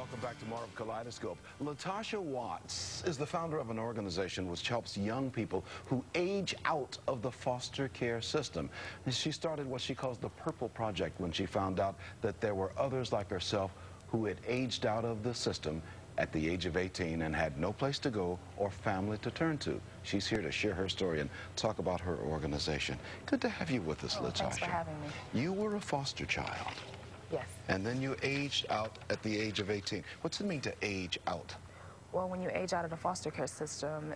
Welcome back to more of Kaleidoscope. LaTasha Watts is the founder of an organization which helps young people who age out of the foster care system. And she started what she calls the Purple Project when she found out that there were others like herself who had aged out of the system at the age of 18 and had no place to go or family to turn to. She's here to share her story and talk about her organization. Good to have you with us, LaTasha. Thanks for having me. You were a foster child. Yes. And then you aged out at the age of 18. What's it mean to age out? Well, when you age out of the foster care system,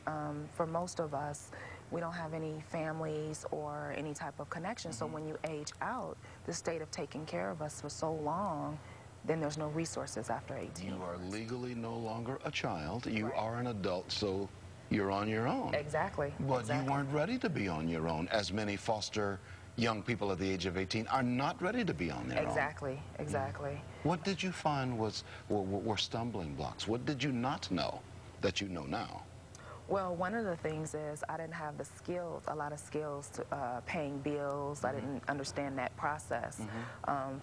for most of us, we don't have any families or any type of connection. So when you age out, the state of taking care of us for so long, then there's no resources after 18. You are legally no longer a child. You Right. are an adult, so you're on your own. Exactly. But exactly. you weren't ready to be on your own, as many foster young people at the age of 18 are not ready to be on their own. Exactly. What did you find were stumbling blocks? What did you not know that you know now? Well, one of the things is I didn't have the skills, a lot of skills to paying bills. I didn't understand that process.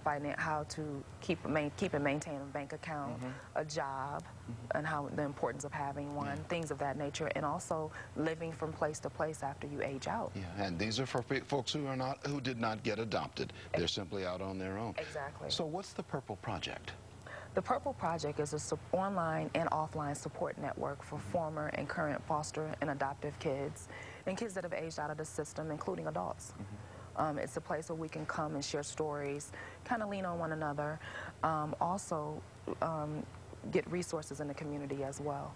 Finding out how to keep and maintain a bank account, a job, and how the importance of having one, things of that nature, and also living from place to place after you age out. Yeah, and these are for folks who did not get adopted. They're simply out on their own. Exactly. So what's the Purple Project? The Purple Project is an online and offline support network for former and current foster and adoptive kids and kids that have aged out of the system, including adults. It's a place where we can come and share stories, kind of lean on one another, also get resources in the community as well.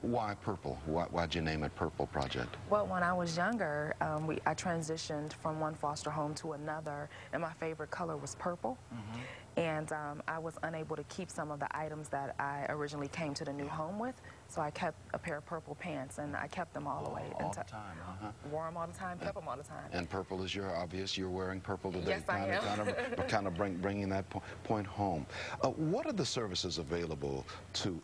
Why Purple? Why'd you name it Purple Project? Well, when I was younger, I transitioned from one foster home to another, and my favorite color was purple. And I was unable to keep some of the items that I originally came to the new home with, so I kept a pair of purple pants, and I kept them all the way. All the time, Wore them all the time, kept them all the time. And purple is you're wearing purple today. Yes, I am. kind of bringing that point home. What are the services available to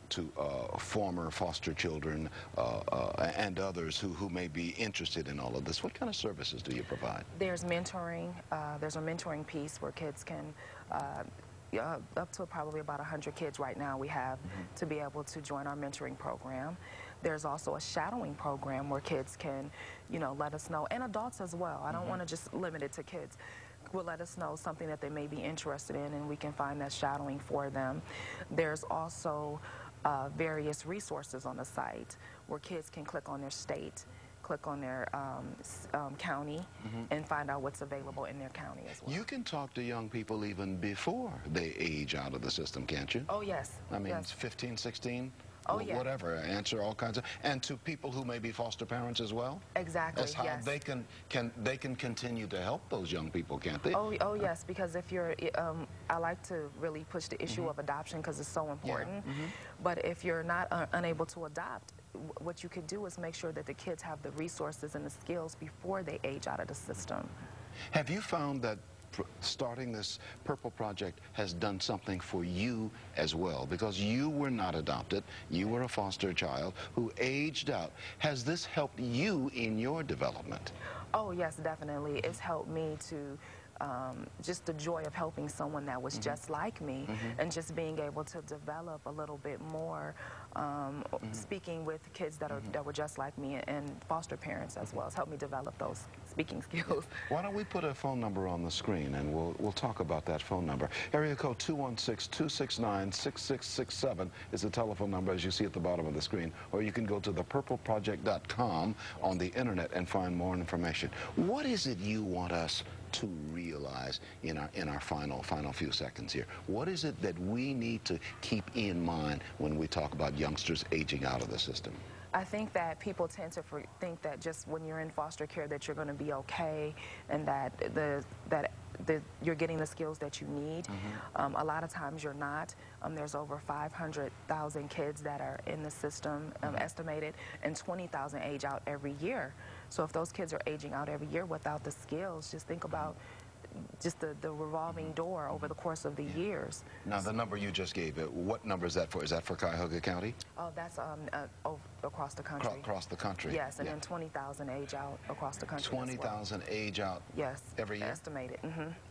former foster children and others who may be interested in all of this? What kind of services do you provide? There's mentoring. There's a mentoring piece where kids can up to probably about 100 kids right now we have to be able to join our mentoring program. There's also a shadowing program where kids can, let us know, and adults as well. I don't want to just limit it to kids. Will let us know something that they may be interested in, and we can find that shadowing for them. There's also various resources on the site where kids can click on their state, click on their county, and find out what's available in their county as well. You can talk to young people even before they age out of the system, can't you? Oh, yes. I mean, yes. 15, 16? Oh, yeah. Whatever, answer all kinds of, and to people who may be foster parents as well? Exactly, That's how yes. they can continue to help those young people, can't they? Oh yes, because if you're, I like to really push the issue of adoption because it's so important. But if you're not unable to adopt, what you could do is make sure that the kids have the resources and the skills before they age out of the system. Have you found that starting this Purple Project has done something for you as well? Because you were not adopted, you were a foster child who aged out. Has this helped you in your development? Oh yes, definitely. It's helped me to just the joy of helping someone that was just like me, and just being able to develop a little bit more, speaking with kids that were just like me, and foster parents as well. It's helped me develop those speaking skills. Why don't we put a phone number on the screen, and we'll talk about that phone number. Area code 216-269-6667 is the telephone number as you see at the bottom of the screen, or you can go to thepurpleproject.com on the internet and find more information. What is it you want us to realize in our final few seconds here? What is it that we need to keep in mind when we talk about youngsters aging out of the system? I think that people tend to think that just when you're in foster care that you're going to be okay, and that you're getting the skills that you need. A lot of times you're not. There's over 500,000 kids that are in the system, estimated, and 20,000 age out every year. So if those kids are aging out every year without the skills, just think about just the revolving door over the course of the years. Now, the number you just gave, what number is that for? Is that for Cuyahoga County? Oh, that's across the country. Across the country. Yes, and then 20,000 age out across the country. 20,000 age out. Yes. Every year? Estimated.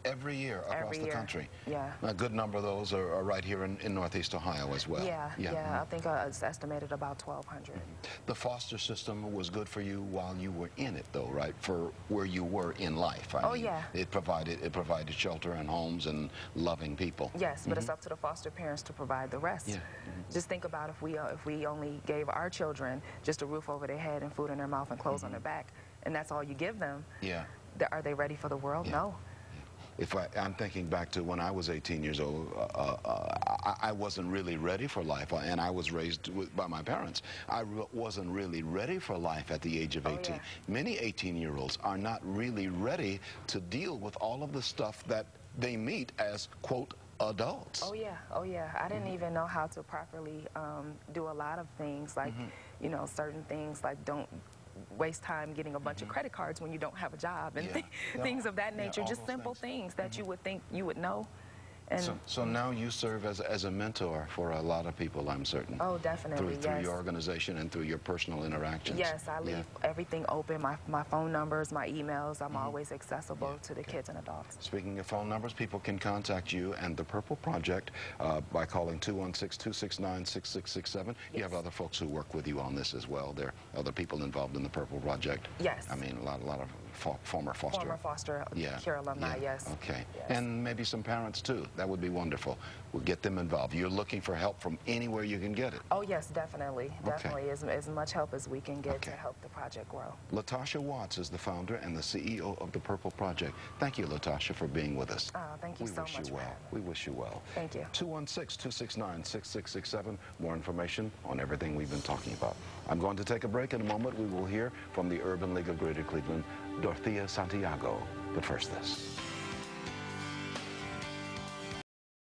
Every year across Every the year. country. Yeah. A good number of those are right here in Northeast Ohio as well. Yeah. I think it's estimated about 1,200. The foster system was good for you while you were in it, though, right? For where you were in life. I mean, yeah. It provided shelter and homes and loving people. Yes, but it's up to the foster parents to provide the rest. Yeah. Just think about if we only gave our children just a roof over their head and food in their mouth and clothes on their back, and that's all you give them. Yeah. Are they ready for the world? No. I'm thinking back to when I was 18 years old, I wasn't really ready for life, and I was raised by my parents. I wasn't really ready for life at the age of 18. Yeah. Many 18-year-olds are not really ready to deal with all of the stuff that they meet as, quote, adults. Oh yeah. I didn't even know how to properly do a lot of things, like, you know, certain things like don't waste time getting a bunch of credit cards when you don't have a job and things of that nature. Just simple things that you would think you would know. And so now you serve as a mentor for a lot of people, I'm certain. Oh, definitely, Through your organization and through your personal interactions. Yes, I leave everything open, my phone numbers, my emails. I'm always accessible to the kids and adults. Speaking of phone numbers, people can contact you and the Purple Project by calling 216-269-6667. You have other folks who work with you on this as well. There are other people involved in the Purple Project. Yes. I mean, a lot of former foster care alumni, yes. Okay. Yes. And maybe some parents, too. That would be wonderful. We'll get them involved. You're looking for help from anywhere you can get it. Oh, yes, definitely. Definitely. As much help as we can get to help the project grow. LaTasha Watts is the founder and the CEO of the Purple Project. Thank you, LaTasha, for being with us. Thank you so much. We wish you well. Thank you. 216-269-6667. More information on everything we've been talking about. I'm going to take a break. In a moment, we will hear from the Urban League of Greater Cleveland, Dorothea Santiago. But first, this.